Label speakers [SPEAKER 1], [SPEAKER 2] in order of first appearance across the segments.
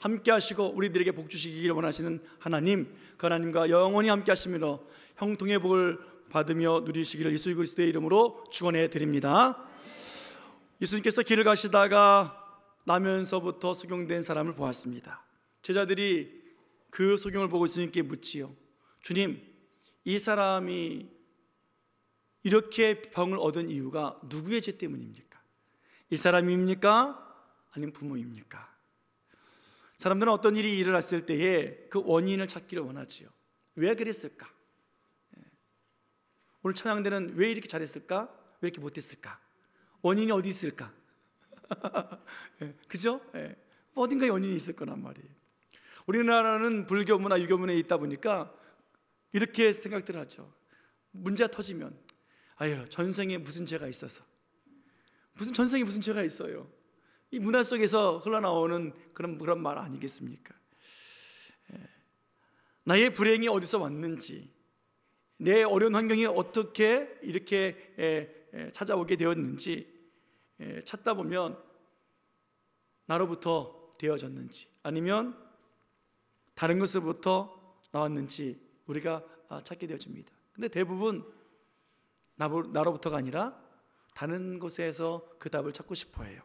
[SPEAKER 1] 함께 하시고 우리들에게 복 주시기를 원하시는 하나님, 그 하나님과 영원히 함께 하시며 형통의 복을 받으며 누리시기를 예수 그리스도의 이름으로 축원해 드립니다. 예수님께서 길을 가시다가 나면서부터 소경된 사람을 보았습니다. 제자들이 그 소경을 보고 예수님께 묻지요. 주님, 이 사람이 이렇게 병을 얻은 이유가 누구의 죄 때문입니까? 이 사람입니까? 아니면 부모입니까? 사람들은 어떤 일이 일어났을 때에 그 원인을 찾기를 원하지요. 왜 그랬을까? 오늘 찬양대는 왜 이렇게 잘했을까? 왜 이렇게 못했을까? 원인이 어디 있을까? 그죠? 어딘가에 원인이 있을 거란 말이에요. 우리나라는 불교 문화, 유교 문화에 있다 보니까 이렇게 생각들 하죠. 문제가 터지면 아유, 전생에 무슨 죄가 있어서, 무슨 전생에 무슨 죄가 있어요. 이 문화 속에서 흘러나오는 그런 말 아니겠습니까? 나의 불행이 어디서 왔는지, 내 어려운 환경이 어떻게 이렇게 찾아오게 되었는지 찾다 보면 나로부터 되어졌는지 아니면 다른 것으로부터 나왔는지 우리가 찾게 되어집니다. 근데 대부분 나로부터가 아니라 다른 곳에서 그 답을 찾고 싶어 해요.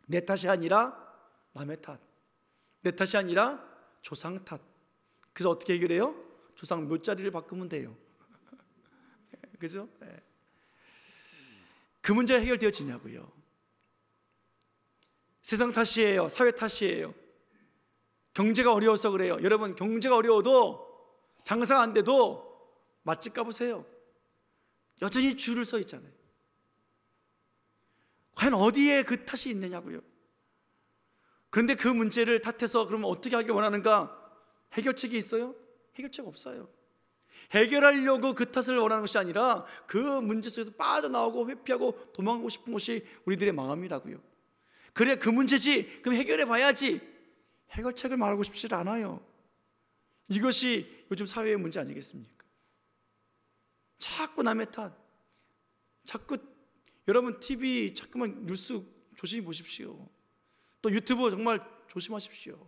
[SPEAKER 1] 내 탓이 아니라 남의 탓, 내 탓이 아니라 조상 탓. 그래서 어떻게 해결해요? 조상 묘자리를 바꾸면 돼요. 그죠? 그 문제가 해결되어지냐고요. 세상 탓이에요? 사회 탓이에요? 경제가 어려워서 그래요. 여러분, 경제가 어려워도 장사가 안 돼도 맛집 가보세요. 여전히 줄을 서 있잖아요. 과연 어디에 그 탓이 있느냐고요. 그런데 그 문제를 탓해서 그러면 어떻게 하길 원하는가? 해결책이 있어요? 해결책 없어요. 해결하려고 그 탓을 원하는 것이 아니라 그 문제 속에서 빠져나오고 회피하고 도망가고 싶은 것이 우리들의 마음이라고요. 그래, 그 문제지, 그럼 해결해 봐야지. 해결책을 말하고 싶지 않아요. 이것이 요즘 사회의 문제 아니겠습니까? 자꾸 남의 탓, 자꾸 여러분 TV 자꾸만 뉴스 조심히 보십시오. 또 유튜브 정말 조심하십시오.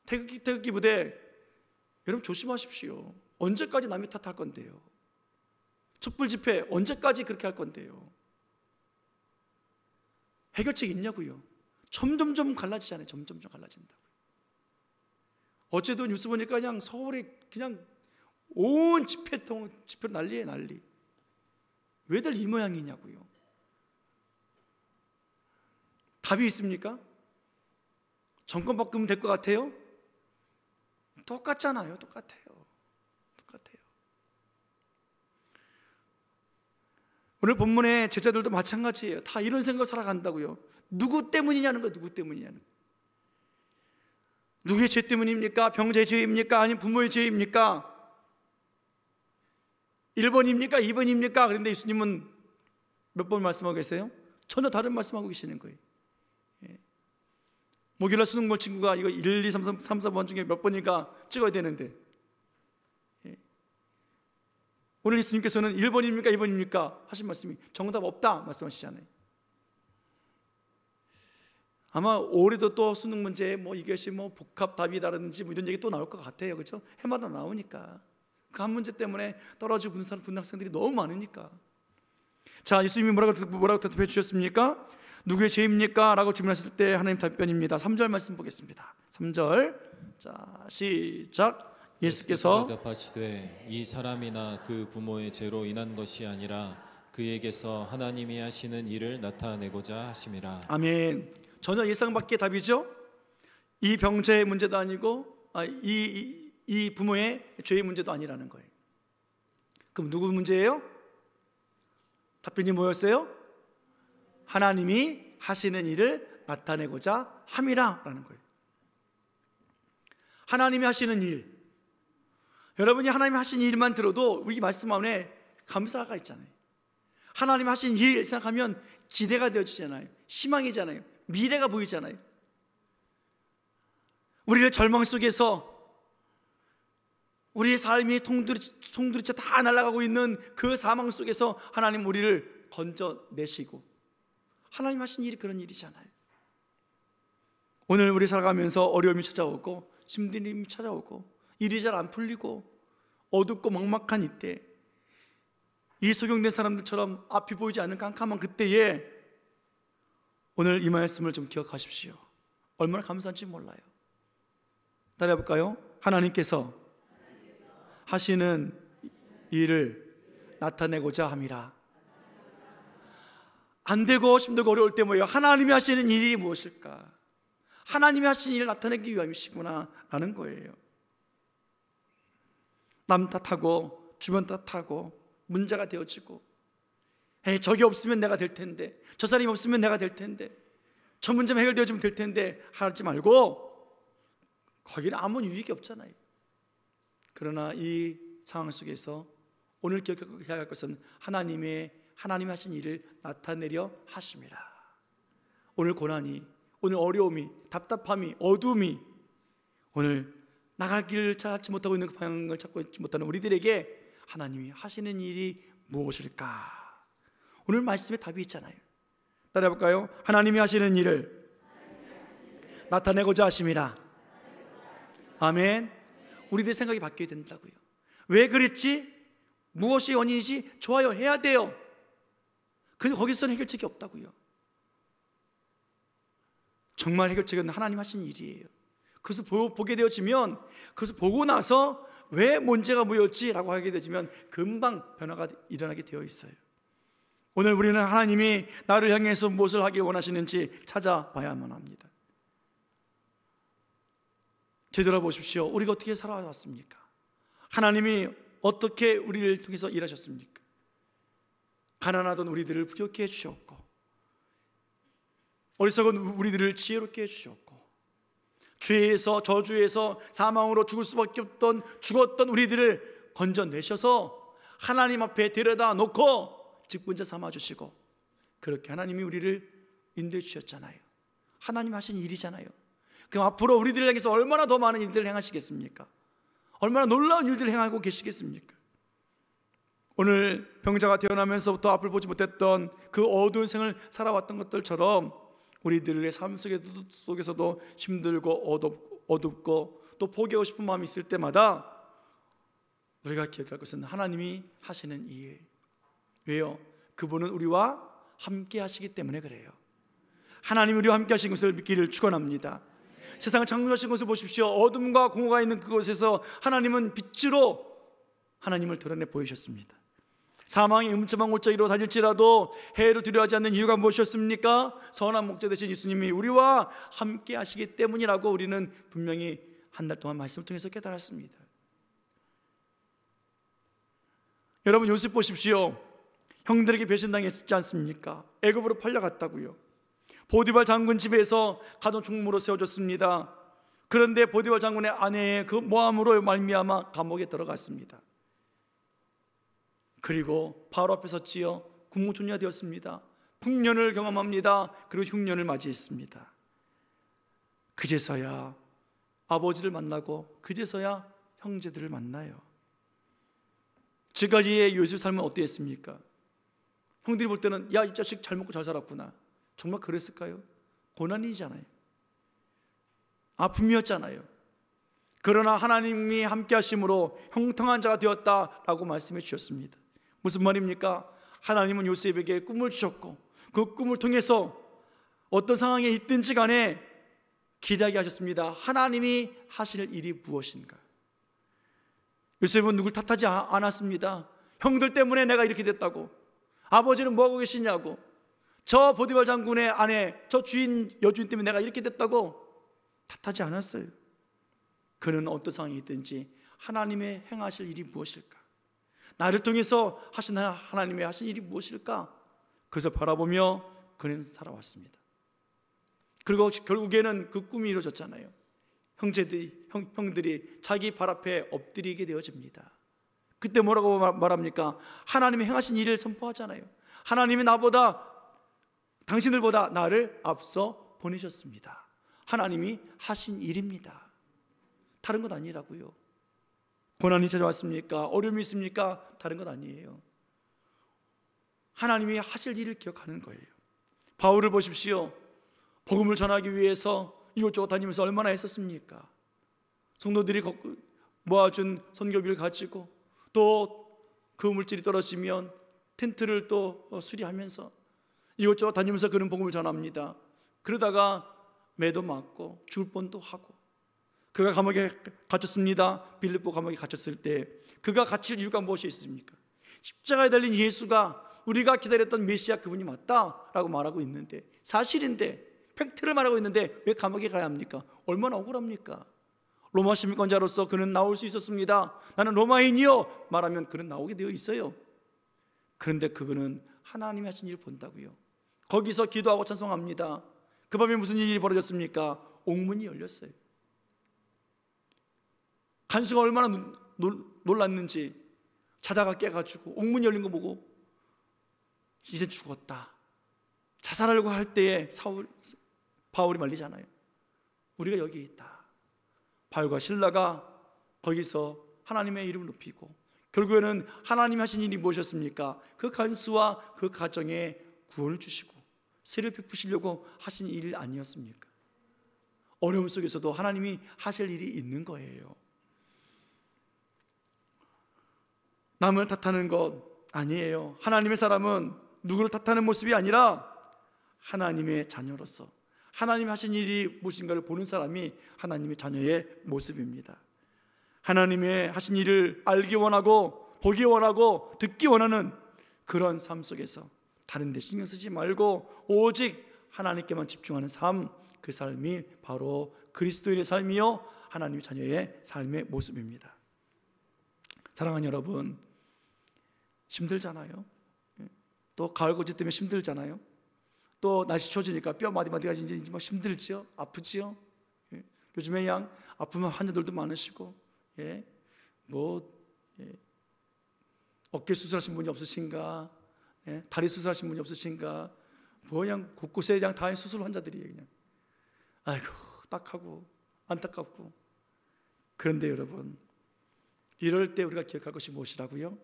[SPEAKER 1] 태극기 부대 여러분 조심하십시오. 언제까지 남의 탓할 건데요? 촛불 집회 언제까지 그렇게 할 건데요? 해결책이 있냐고요? 점점점 갈라지잖아요. 점점점 갈라진다고요. 어제도 뉴스 보니까 그냥 서울에 그냥 온 집회로 난리에 난리. 왜들 이 모양이냐고요? 답이 있습니까? 정권 바꾸면 될 것 같아요? 똑같잖아요. 똑같아요. 오늘 본문의 제자들도 마찬가지예요. 다 이런 생각을 살아간다고요. 누구 때문이냐는 거예요. 누구 때문이냐는 거예요. 누구의 죄 때문입니까? 병자의 죄입니까? 아니면 부모의 죄입니까? 1번입니까? 2번입니까? 그런데 예수님은 몇 번 말씀하고 계세요? 전혀 다른 말씀하고 계시는 거예요. 목요일날 수능 볼 친구가 이거 1, 2, 3, 4번 중에 몇 번인가 찍어야 되는데 오늘 예수님께서는 1번입니까? 2번입니까? 하신 말씀이 정답 없다 말씀하시잖아요. 아마 올해도 또 수능 문제에 이것이 복합 답이다라든지 이런 얘기 또 나올 것 같아요. 그렇죠? 해마다 나오니까 그 한 문제 때문에 떨어지고 붙는 학생들이 너무 많으니까. 자, 예수님이 뭐라고 대답해 주셨습니까? 누구의 죄입니까? 라고 질문하실 때 하나님 답변입니다. 3절 말씀 보겠습니다. 3절 자 시작. 예수께서
[SPEAKER 2] 대답하시되 이 사람이나 그 부모의 죄로 인한 것이 아니라 그에게서 하나님이 하시는 일을 나타내고자 하심이라. 아멘.
[SPEAKER 1] 전혀 예상 밖의 답이죠. 이 병자의 문제도 아니고 이 부모의 죄의 문제도 아니라는 거예요. 그럼 누구 문제예요? 답변이 뭐였어요? 하나님이 하시는 일을 나타내고자 함이라라는 거예요. 하나님이 하시는 일. 여러분이 하나님이 하신 일만 들어도 우리 말씀 안에 감사가 있잖아요. 하나님이 하신 일 생각하면 기대가 되어지잖아요. 희망이잖아요. 미래가 보이잖아요. 우리를 절망 속에서 우리의 삶이 송두리째 다 날아가고 있는 그 사망 속에서 하나님 우리를 건져내시고 하나님 하신 일이 그런 일이잖아요. 오늘 우리 살아가면서 어려움이 찾아오고 힘듦이 찾아오고 일이 잘 안 풀리고 어둡고 막막한 이때, 이 소경된 사람들처럼 앞이 보이지 않는 깜깜한 그때에 오늘 이 말씀을 좀 기억하십시오. 얼마나 감사한지 몰라요. 따라해볼까요? 하나님께서 하시는 일을 나타내고자 함이라. 안 되고 힘들고 어려울 때 뭐예요? 하나님이 하시는 일이 무엇일까? 하나님이 하시는 일을 나타내기 위함이시구나 라는 거예요. 남 탓하고 주변 탓하고 문제가 되어지고, 저기 없으면 내가 될 텐데, 저 사람이 없으면 내가 될 텐데, 저 문제만 해결되어지면 될 텐데 하지 말고, 거기는 아무 유익이 없잖아요. 그러나 이 상황 속에서 오늘 기억해야 할 것은 하나님이 하신 일을 나타내려 하심이라. 오늘 고난이, 오늘 어려움이, 답답함이, 어둠이, 오늘 나갈 길을 찾지 못하고 있는 그 방향을 찾고 있지 못하는 우리들에게 하나님이 하시는 일이 무엇일까? 오늘 말씀에 답이 있잖아요. 따라해볼까요? 하나님이 하시는 일을 나타내고자 하심이라. 아멘. 우리들 생각이 바뀌어야 된다고요. 왜 그랬지? 무엇이 원인이지? 좋아요, 해야 돼요. 거기서는 해결책이 없다고요. 정말 해결책은 하나님 하신 일이에요. 그래서 보게 되어지면, 그래서 보고 나서 왜 문제가 뭐였지라고 하게 되지면 금방 변화가 일어나게 되어 있어요. 오늘 우리는 하나님이 나를 향해서 무엇을 하길 원하시는지 찾아봐야만 합니다. 되돌아보십시오. 우리가 어떻게 살아왔습니까? 하나님이 어떻게 우리를 통해서 일하셨습니까? 가난하던 우리들을 부욕해 해주셨고, 어리석은 우리들을 지혜롭게 해주셨고, 죄에서, 저주에서 사망으로 죽을 수밖에 없던, 죽었던 우리들을 건져내셔서 하나님 앞에 데려다 놓고 직분자 삼아주시고, 그렇게 하나님이 우리를 인도해 주셨잖아요. 하나님 하신 일이잖아요. 그럼 앞으로 우리들을 향해서 얼마나 더 많은 일들을 행하시겠습니까? 얼마나 놀라운 일들을 행하고 계시겠습니까? 오늘 병자가 태어나면서부터 앞을 보지 못했던 그 어두운 생을 살아왔던 것들처럼 우리들의 삶 속에서도 힘들고 어둡고 또 포기하고 싶은 마음이 있을 때마다 우리가 기억할 것은 하나님이 하시는 일. 왜요? 그분은 우리와 함께 하시기 때문에 그래요. 하나님이 우리와 함께 하신 것을 믿기를 축원합니다. 세상을 창조하신 것을 보십시오. 어둠과 공허가 있는 그곳에서 하나님은 빛으로 하나님을 드러내 보이셨습니다. 사망의 음침한 골짜기로 다닐지라도 해를 두려워하지 않는 이유가 무엇이었습니까? 선한 목자 되신 예수님이 우리와 함께 하시기 때문이라고 우리는 분명히 한 달 동안 말씀을 통해서 깨달았습니다. 여러분, 요셉 보십시오. 형들에게 배신당했지 않습니까? 애굽으로 팔려갔다고요. 보디발 장군 집에서 가던 총무로 세워졌습니다. 그런데 보디발 장군의 아내의 그 모함으로 말미암아 감옥에 들어갔습니다. 그리고 바로 앞에 섰지요. 국무총리가 되었습니다. 풍년을 경험합니다. 그리고 흉년을 맞이했습니다. 그제서야 아버지를 만나고 그제서야 형제들을 만나요. 지금까지의 요셉 삶은 어땠습니까? 형들이 볼 때는 야, 이 자식 잘 먹고 잘 살았구나. 정말 그랬을까요? 고난이잖아요. 아픔이었잖아요. 그러나 하나님이 함께 하심으로 형통한 자가 되었다라고 말씀해 주셨습니다. 무슨 말입니까? 하나님은 요셉에게 꿈을 주셨고 그 꿈을 통해서 어떤 상황에 있든지 간에 기대하게 하셨습니다. 하나님이 하실 일이 무엇인가? 요셉은 누굴 탓하지 않았습니다. 형들 때문에 내가 이렇게 됐다고, 아버지는 뭐하고 계시냐고, 저 보디발 장군의 아내, 저 여주인 때문에 내가 이렇게 됐다고 탓하지 않았어요. 그는 어떤 상황이 있든지 하나님의 행하실 일이 무엇일까, 나를 통해서 하나님의 하신 일이 무엇일까, 그것을 바라보며 그는 살아왔습니다. 그리고 결국에는 그 꿈이 이루어졌잖아요. 형들이 자기 발 앞에 엎드리게 되어집니다. 그때 뭐라고 말합니까? 하나님의 행하신 일을 선포하잖아요. 하나님이 당신들보다 나를 앞서 보내셨습니다. 하나님이 하신 일입니다. 다른 것 아니라고요. 고난이 찾아왔습니까? 어려움이 있습니까? 다른 것 아니에요. 하나님이 하실 일을 기억하는 거예요. 바울을 보십시오. 복음을 전하기 위해서 이곳저곳 다니면서 얼마나 했었습니까? 성도들이 모아준 선교비를 가지고 또 그 물질이 떨어지면 텐트를 또 수리하면서 이곳저곳 다니면서 그런 복음을 전합니다. 그러다가 매도 맞고 죽을 뻔도 하고, 그가 감옥에 갇혔습니다. 빌립보 감옥에 갇혔을 때 그가 갇힐 이유가 무엇이 있습니까? 십자가에 달린 예수가 우리가 기다렸던 메시아 그분이 맞다라고 말하고 있는데, 사실인데, 팩트를 말하고 있는데 왜 감옥에 가야 합니까? 얼마나 억울합니까? 로마 시민권자로서 그는 나올 수 있었습니다. 나는 로마인이요 말하면 그는 나오게 되어 있어요. 그런데 그거는 하나님이 하신 일을 본다고요. 거기서 기도하고 찬송합니다. 그 밤에 무슨 일이 벌어졌습니까? 옥문이 열렸어요. 간수가 얼마나 놀랐는지 자다가 깨가지고 옥문이 열린 거 보고 이제 죽었다, 자살하려고 할 때에 바울이 말리잖아요. 우리가 여기 있다. 바울과 실라가 거기서 하나님의 이름을 높이고, 결국에는 하나님이 하신 일이 무엇이었습니까? 그 간수와 그 가정에 구원을 주시고 세를 베푸시려고 하신 일 아니었습니까? 어려움 속에서도 하나님이 하실 일이 있는 거예요. 남을 탓하는 것 아니에요. 하나님의 사람은 누구를 탓하는 모습이 아니라 하나님의 자녀로서 하나님이 하신 일이 무엇인가를 보는 사람이 하나님의 자녀의 모습입니다. 하나님의 하신 일을 알기 원하고 보기 원하고 듣기 원하는 그런 삶 속에서 다른 데 신경 쓰지 말고 오직 하나님께만 집중하는 삶, 그 삶이 바로 그리스도인의 삶이요 하나님의 자녀의 삶의 모습입니다. 사랑하는 여러분, 힘들잖아요. 또 가을고지 때문에 힘들잖아요. 또 날씨 추워지니까 뼈 마디마디가 이제 막 힘들지요, 아프지요. 요즘에 양 아프면 환자들도 많으시고, 어깨 수술하신 분이 없으신가, 다리 수술하신 분이 없으신가, 그냥 곳곳에 그냥 다 수술 환자들이에요. 그냥 아이고 딱하고 안타깝고. 그런데 여러분, 이럴 때 우리가 기억할 것이 무엇이라고요?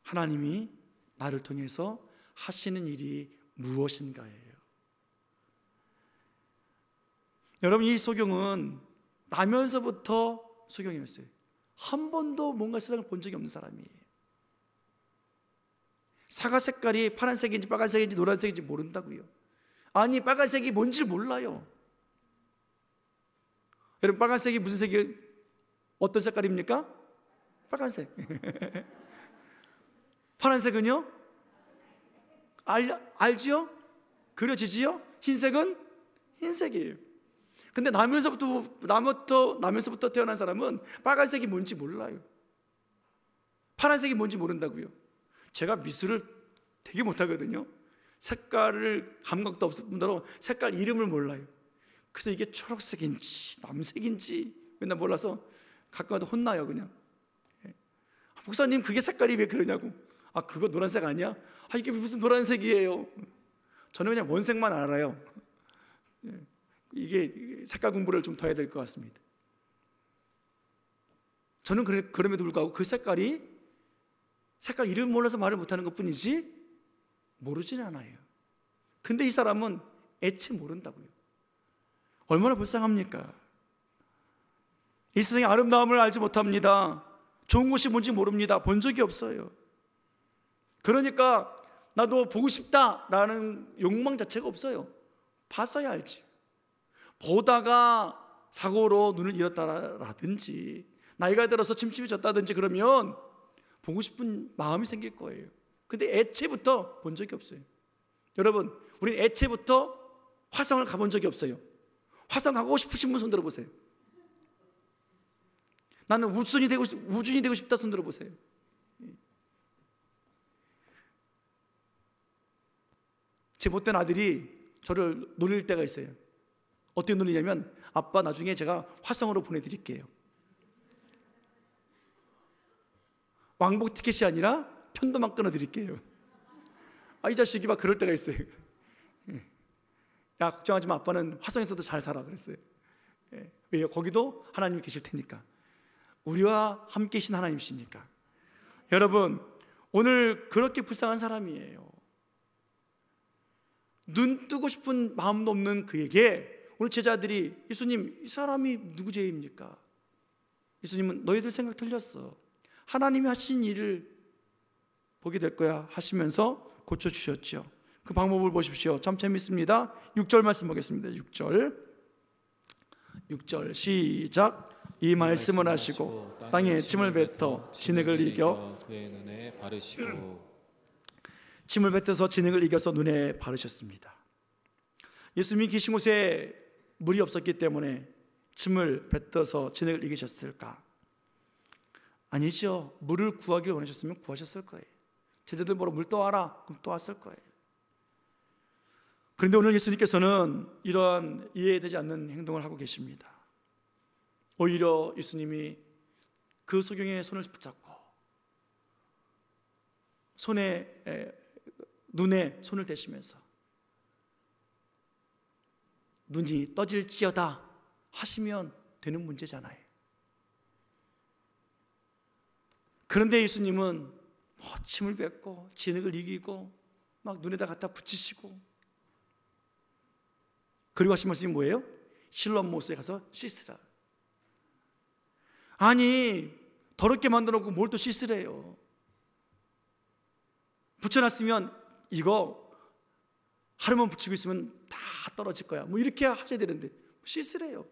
[SPEAKER 1] 하나님이 나를 통해서 하시는 일이 무엇인가예요. 여러분, 이 소경은 나면서부터 소경이었어요. 한 번도 뭔가 세상을 본 적이 없는 사람이에요. 사과 색깔이 파란색인지 빨간색인지 노란색인지 모른다고요. 아니, 빨간색이 뭔지 몰라요. 여러분, 빨간색이 무슨 색이에요? 어떤 색깔입니까? 빨간색. 파란색은요? 알지요? 그려지지요? 흰색은 흰색이에요. 근데 나면서부터 태어난 사람은 빨간색이 뭔지 몰라요. 파란색이 뭔지 모른다고요. 제가 미술을 되게 못하거든요. 색깔을 감각도 없을 뿐더러 색깔 이름을 몰라요. 그래서 이게 초록색인지 남색인지 맨날 몰라서 가끔가다 혼나요. 그냥 목사님, 그게 색깔이 왜 그러냐고. 아, 그거 노란색 아니야? 아, 이게 무슨 노란색이에요. 저는 그냥 원색만 알아요. 이게 색깔 공부를 좀 더 해야 될 것 같습니다. 저는 그럼에도 불구하고 그 색깔 이름 몰라서 말을 못하는 것 뿐이지 모르지는 않아요. 근데 이 사람은 애체 모른다고요. 얼마나 불쌍합니까? 이 세상의 아름다움을 알지 못합니다. 좋은 곳이 뭔지 모릅니다. 본 적이 없어요. 그러니까 나도 보고 싶다라는 욕망 자체가 없어요. 봤어야 알지. 보다가 사고로 눈을 잃었다라든지 나이가 들어서 침침해졌다든지 그러면 보고 싶은 마음이 생길 거예요. 근데 애체부터 본 적이 없어요. 여러분, 우린 애체부터 화성을 가본 적이 없어요. 화성 가고 싶으신 분 손 들어보세요. 나는 우준이 되고 싶다 손 들어보세요. 제 못된 아들이 저를 놀릴 때가 있어요. 어떻게 놀리냐면, 아빠 나중에 제가 화성으로 보내드릴게요. 왕복 티켓이 아니라 편도만 끊어드릴게요. 아, 이 자식이 막 그럴 때가 있어요. 야, 걱정하지 마, 아빠는 화성에서도 잘 살아 그랬어요. 왜요? 거기도 하나님이 계실 테니까. 우리와 함께 계신 하나님이시니까. 여러분, 오늘 그렇게 불쌍한 사람이에요. 눈 뜨고 싶은 마음도 없는 그에게 오늘 제자들이 예수님, 이 사람이 누구 죄입니까? 예수님은 너희들 생각 틀렸어. 하나님이 하신 일을 보게 될 거야 하시면서 고쳐주셨죠. 그 방법을 보십시오. 참 재밌습니다. 6절 말씀 보겠습니다. 6절 시작. 이 말씀을 하시고 땅에 침을 뱉어 진흙을 이겨
[SPEAKER 2] 그의 눈에 바르시고.
[SPEAKER 1] 침을 뱉어서 진흙을 이겨서 눈에 바르셨습니다. 예수님이 계신 곳에 물이 없었기 때문에 침을 뱉어서 진흙을 이기셨을까? 아니죠. 물을 구하기를 원하셨으면 구하셨을 거예요. 제자들 보러 물 떠와라. 그럼 떠왔을 거예요. 그런데 오늘 예수님께서는 이러한 이해되지 않는 행동을 하고 계십니다. 오히려 예수님이 그 소경의 손을 붙잡고 눈에 손을 대시면서 눈이 떠질지어다 하시면 되는 문제잖아요. 그런데 예수님은 침을 뱉고 진흙을 이기고 막 눈에다 갖다 붙이시고, 그리고 하신 말씀이 뭐예요? 실로암 못에 가서 씻으라. 아니, 더럽게 만들어 놓고 뭘 또 씻으래요? 붙여놨으면 이거 하루만 붙이고 있으면 다 떨어질 거야, 뭐 이렇게 하셔야 되는데 씻으래요.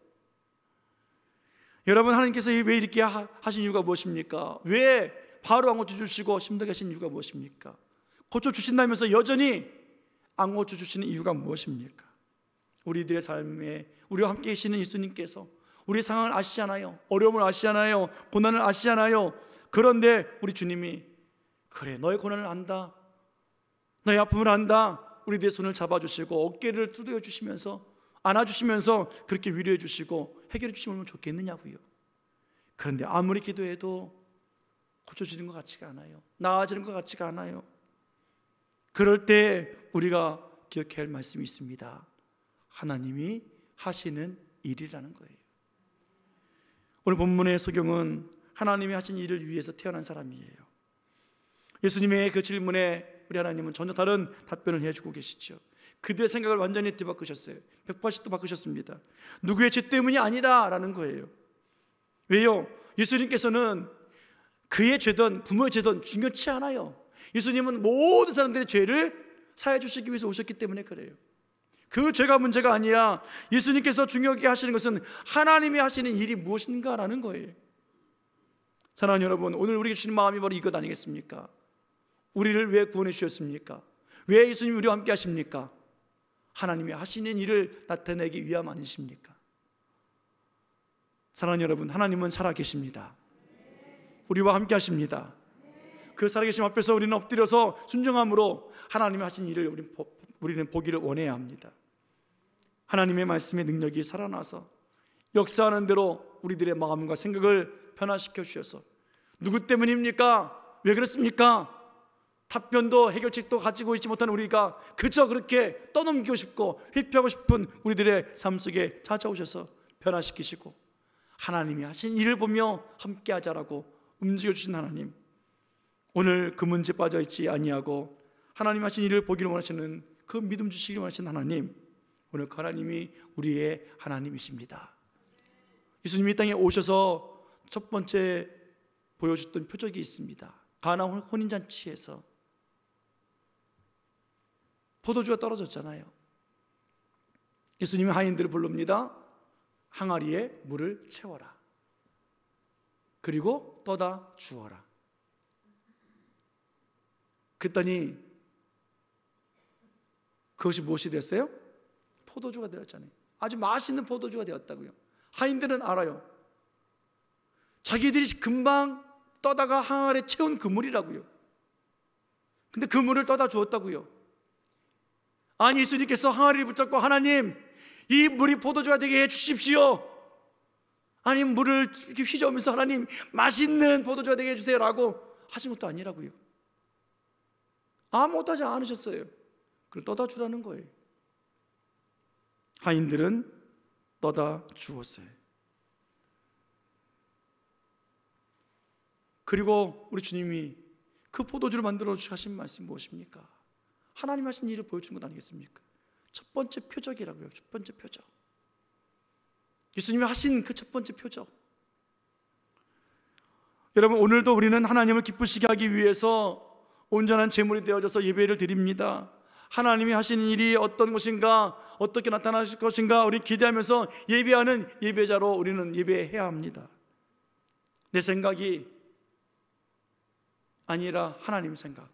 [SPEAKER 1] 여러분, 하나님께서 왜 이렇게 하신 이유가 무엇입니까? 왜 바로 안 고쳐주시고 힘들게 하신 이유가 무엇입니까? 고쳐주신다면서 여전히 안 고쳐주시는 이유가 무엇입니까? 우리들의 삶에 우리와 함께 계시는 예수님께서 우리의 상황을 아시잖아요. 어려움을 아시잖아요. 고난을 아시잖아요. 그런데 우리 주님이 그래, 너의 고난을 안다, 너의 아픔을 안다, 우리 내 손을 잡아주시고 어깨를 두드려 주시면서 안아주시면서 그렇게 위로해 주시고 해결해 주시면 좋겠느냐고요. 그런데 아무리 기도해도 고쳐지는 것 같지가 않아요. 나아지는 것 같지가 않아요. 그럴 때 우리가 기억해야 할 말씀이 있습니다. 하나님이 하시는 일이라는 거예요. 오늘 본문의 소경은 하나님이 하신 일을 위해서 태어난 사람이에요. 예수님의 그 질문에 우리 하나님은 전혀 다른 답변을 해주고 계시죠. 그들의 생각을 완전히 뒤바꾸셨어요. 180도 바꾸셨습니다. 누구의 죄 때문이 아니다라는 거예요. 왜요? 예수님께서는 그의 죄든 부모의 죄든 중요치 않아요. 예수님은 모든 사람들의 죄를 사해 주시기 위해서 오셨기 때문에 그래요. 그 죄가 문제가 아니라 예수님께서 중요하게 하시는 것은 하나님이 하시는 일이 무엇인가라는 거예요. 사랑하는 여러분, 오늘 우리에게 주신 마음이 바로 이것 아니겠습니까? 우리를 왜 구원해 주셨습니까? 왜 예수님이 우리와 함께 하십니까? 하나님이 하시는 일을 나타내기 위함 아니십니까? 사랑하는 여러분, 하나님은 살아계십니다. 우리와 함께 하십니다. 그 살아계심 앞에서 우리는 엎드려서 순종함으로 하나님이 하신 일을 우리는 보기를 원해야 합니다. 하나님의 말씀의 능력이 살아나서 역사하는 대로 우리들의 마음과 생각을 변화시켜 주셔서 누구 때문입니까? 왜 그렇습니까? 답변도 해결책도 가지고 있지 못한 우리가 그저 그렇게 떠넘기고 싶고 회피하고 싶은 우리들의 삶 속에 찾아오셔서 변화시키시고 하나님이 하신 일을 보며 함께 하자라고 움직여주신 하나님, 오늘 그 문제 빠져있지 아니하고 하나님 하신 일을 보기를 원하시는 그 믿음 주시기를 원하시는 하나님, 오늘 그 하나님이 우리의 하나님이십니다. 예수님이 이 땅에 오셔서 첫 번째 보여줬던 표적이 있습니다. 가나 혼인잔치에서 포도주가 떨어졌잖아요. 예수님이 하인들을 부릅니다. 항아리에 물을 채워라. 그리고 떠다 주어라. 그랬더니 그것이 무엇이 됐어요? 포도주가 되었잖아요. 아주 맛있는 포도주가 되었다고요. 하인들은 알아요. 자기들이 금방 떠다가 항아리에 채운 그 물이라고요. 근데 그 물을 떠다 주었다고요. 아니, 예수님께서 항아리를 붙잡고 하나님, 이 물이 포도주가 되게 해주십시오. 아니, 물을 이렇게 휘저으면서 하나님, 맛있는 포도주가 되게 해주세요 라고 하신 것도 아니라고요. 아무것도 하지 않으셨어요. 그걸 떠다 주라는 거예요. 하인들은 떠다 주었어요. 그리고 우리 주님이 그 포도주를 만들어 주신 말씀이 무엇입니까? 하나님 하신 일을 보여주는 것 아니겠습니까? 첫 번째 표적이라고요. 첫 번째 표적. 예수님이 하신 그 첫 번째 표적. 여러분, 오늘도 우리는 하나님을 기쁘시게 하기 위해서 온전한 제물이 되어져서 예배를 드립니다. 하나님이 하시는 일이 어떤 것인가, 어떻게 나타나실 것인가 우리 기대하면서 예배하는 예배자로 우리는 예배해야 합니다. 내 생각이 아니라 하나님 생각,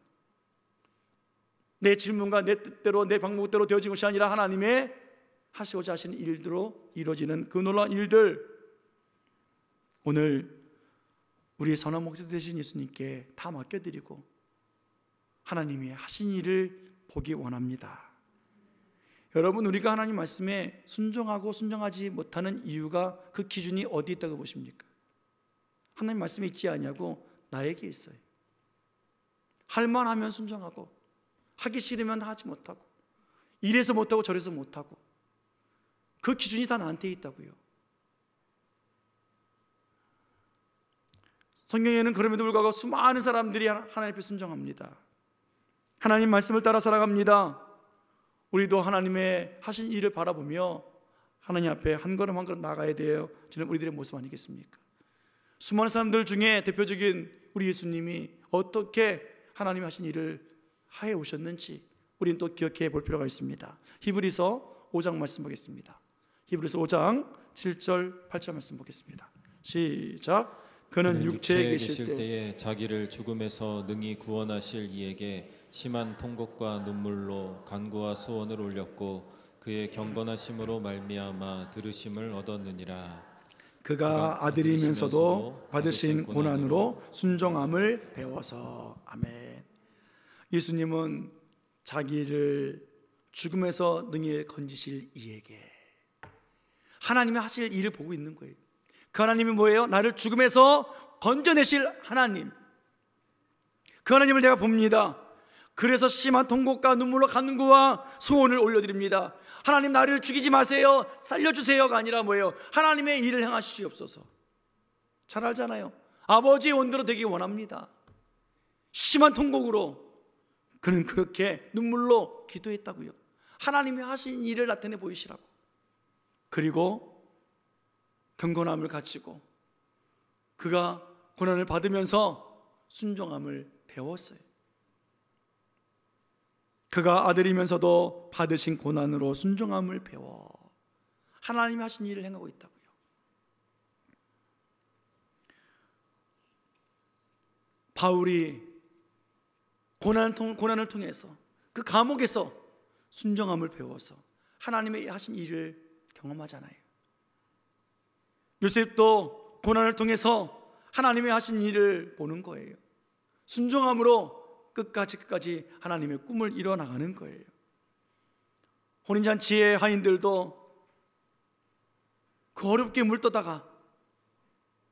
[SPEAKER 1] 내 질문과 내 뜻대로 내 방법대로 되어진 것이 아니라 하나님의 하시고자 하시는 일대로 이루어지는 그 놀라운 일들, 오늘 우리의 선한 목자 되신 예수님께 다 맡겨드리고 하나님이 하신 일을 보기 원합니다. 여러분, 우리가 하나님 말씀에 순종하고 순종하지 못하는 이유가, 그 기준이 어디 있다고 보십니까? 하나님 말씀에 있지 않냐고 나에게 있어요. 할만하면 순종하고, 하기 싫으면 하지 못하고, 이래서 못하고 저래서 못하고, 그 기준이 다 나한테 있다고요. 성경에는 그럼에도 불구하고 수많은 사람들이 하나님 앞에 순종합니다. 하나님 말씀을 따라 살아갑니다. 우리도 하나님의 하신 일을 바라보며 하나님 앞에 한 걸음 한 걸음 나가야 돼요. 저는 우리들의 모습 아니겠습니까? 수많은 사람들 중에 대표적인 우리 예수님이 어떻게 하나님이 하신 일을 하해 오셨는지 우리는 또 기억해 볼 필요가 있습니다. 히브리서 5장 말씀 보겠습니다. 히브리서 5장 7절 8절 말씀 보겠습니다. 시작. 그는 육체에 계실 때에
[SPEAKER 2] 자기를 죽음에서 능히 구원하실 이에게 심한 통곡과 눈물로 간구와 소원을 올렸고 그의 경건하심으로 말미암아 들으심을 얻었느니라.
[SPEAKER 1] 그가 아들이면서도 받으신 고난으로 순종함을 배워서. 아멘. 예수님은 자기를 죽음에서 능히 건지실 이에게, 하나님이 하실 일을 보고 있는 거예요. 그 하나님이 뭐예요? 나를 죽음에서 건져내실 하나님, 그 하나님을 내가 봅니다. 그래서 심한 통곡과 눈물로 간구와 소원을 올려드립니다. 하나님, 나를 죽이지 마세요, 살려주세요가 아니라 뭐예요? 하나님의 일을 행하시옵소서. 잘 알잖아요. 아버지의 원대로 되기 원합니다. 심한 통곡으로 그는 그렇게 눈물로 기도했다고요. 하나님이 하신 일을 나타내 보이시라고. 그리고 경건함을 가지고 그가 고난을 받으면서 순종함을 배웠어요. 그가 아들이면서도 받으신 고난으로 순종함을 배워 하나님이 하신 일을 행하고 있다고요. 바울이 고난을 통해서 그 감옥에서 순종함을 배워서 하나님의 하신 일을 경험하잖아요. 요셉도 고난을 통해서 하나님의 하신 일을 보는 거예요. 순종함으로 끝까지 하나님의 꿈을 이뤄나가는 거예요. 혼인잔치의 하인들도 그 어렵게 물 떠다가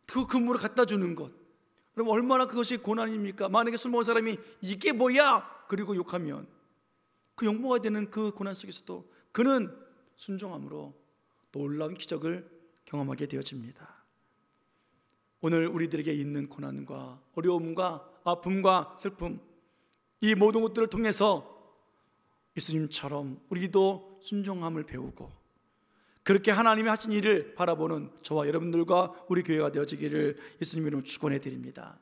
[SPEAKER 1] 그 그물을 갖다 주는 것, 그럼 얼마나 그것이 고난입니까? 만약에 술 먹은 사람이 이게 뭐야? 그리고 욕하면 그 욕먹어야 되는 그 고난 속에서도 그는 순종함으로 놀라운 기적을 경험하게 되어집니다. 오늘 우리들에게 있는 고난과 어려움과 아픔과 슬픔, 이 모든 것들을 통해서 예수님처럼 우리도 순종함을 배우고 그렇게 하나님이 하신 일을 바라보는 저와 여러분들과 우리 교회가 되어지기를 예수님 이름으로 축원해 드립니다.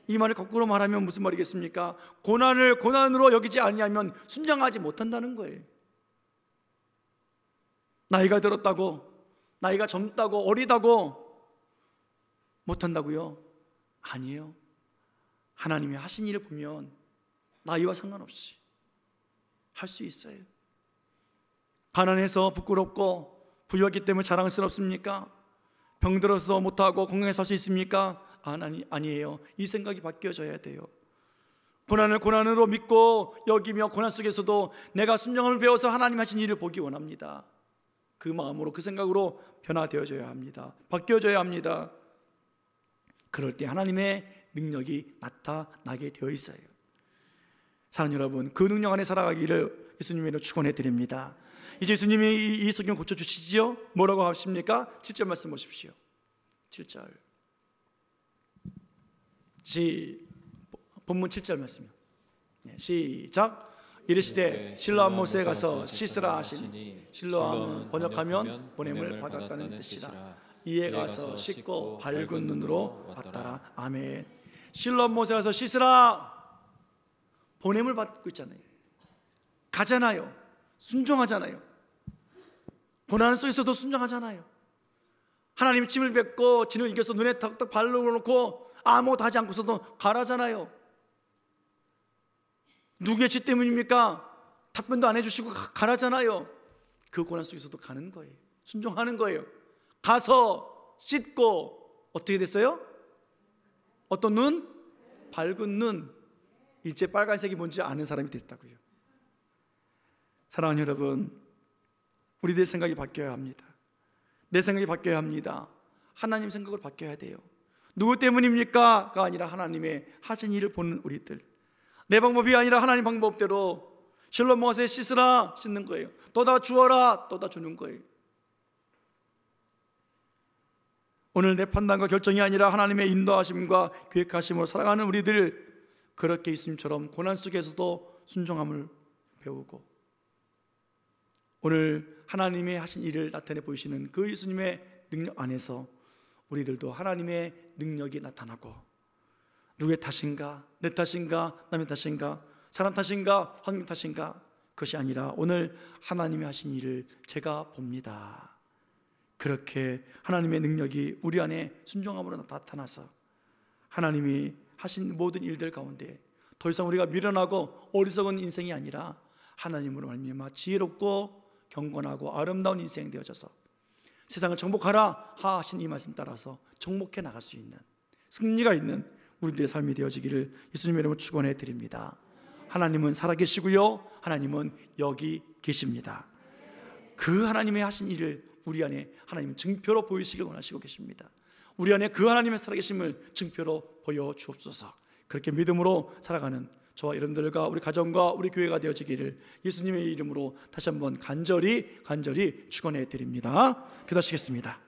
[SPEAKER 1] 이 말을 거꾸로 말하면 무슨 말이겠습니까? 고난을 고난으로 여기지 아니하면 순종하지 못한다는 거예요. 나이가 들었다고, 나이가 젊다고, 어리다고 못한다고요? 아니에요. 하나님이 하신 일을 보면 나이와 상관없이 할 수 있어요. 가난해서 부끄럽고 부유하기 때문에 자랑스럽습니까? 병들어서 못하고 건강해서 할 수 있습니까? 아니에요. 이 생각이 바뀌어져야 돼요. 고난을 고난으로 믿고 여기며 고난 속에서도 내가 순종을 배워서 하나님 하신 일을 보기 원합니다. 그 마음으로, 그 생각으로 변화되어져야 합니다. 바뀌어져야 합니다. 그럴 때 하나님의 능력이 나타나게 되어 있어요. 사랑하는 여러분, 그 능력 안에 살아가기를 예수님으로 축원해 드립니다. 이제 예수님이 이 성경 고쳐주시지요? 뭐라고 하십니까? 7절 말씀 보십시오. 7절 본문 7절 말씀이요. 시작. 이르시되 실로암 못에 가서 씻으라 하시니 실로암은 번역하면 보냄을 받았다는 뜻이라. 이에 가서 씻고 밝은 눈으로 왔더라. 아멘. 실로암 못에 가서 씻으라. 보냄을 받고 있잖아요. 가잖아요. 순종하잖아요. 고난을 속에서도 순종하잖아요. 하나님 침을 뱉고 진을 이겨서 눈에 탁탁 발로 놓고 아무것도 하지 않고서도 가라잖아요. 누구의 죄 때문입니까? 답변도 안 해주시고 가라잖아요. 그 고난 속에서도 가는 거예요. 순종하는 거예요. 가서 씻고 어떻게 됐어요? 어떤 눈? 밝은 눈. 이제 빨간색이 뭔지 아는 사람이 됐다고요. 사랑하는 여러분, 우리들 생각이 바뀌어야 합니다. 내 생각이 바뀌어야 합니다. 하나님 생각으로 바뀌어야 돼요. 누구 때문입니까? 가 아니라 하나님의 하신 일을 보는 우리들. 내 방법이 아니라 하나님 방법대로 실로 모아서 씻으라 씻는 거예요. 또다 주어라 또다 주는 거예요. 오늘 내 판단과 결정이 아니라 하나님의 인도하심과 계획하심으로 살아가는 우리들, 그렇게 예수님처럼 고난 속에서도 순종함을 배우고 오늘 하나님의 하신 일을 나타내 보이시는 그 예수님의 능력 안에서 우리들도 하나님의 능력이 나타나고, 누구의 탓인가? 내 탓인가? 남의 탓인가? 사람 탓인가? 환경 탓인가? 그것이 아니라 오늘 하나님이 하신 일을 제가 봅니다. 그렇게 하나님의 능력이 우리 안에 순종함으로 나타나서 하나님이 하신 모든 일들 가운데 더 이상 우리가 미련하고 어리석은 인생이 아니라 하나님으로 말미암아 지혜롭고 경건하고 아름다운 인생이 되어져서 세상을 정복하라 하신 이 말씀 따라서 정복해 나갈 수 있는 승리가 있는 우리들의 삶이 되어지기를 예수님의 이름으로 축원해 드립니다. 하나님은 살아계시고요, 하나님은 여기 계십니다. 그 하나님의 하신 일을 우리 안에 하나님은 증표로 보이시길 원하시고 계십니다. 우리 안에 그 하나님의 살아계심을 증표로 보여주옵소서. 그렇게 믿음으로 살아가는 저와 여러분들과 우리 가정과 우리 교회가 되어지기를 예수님의 이름으로 다시 한번 간절히 축원해 드립니다. 기도하시겠습니다.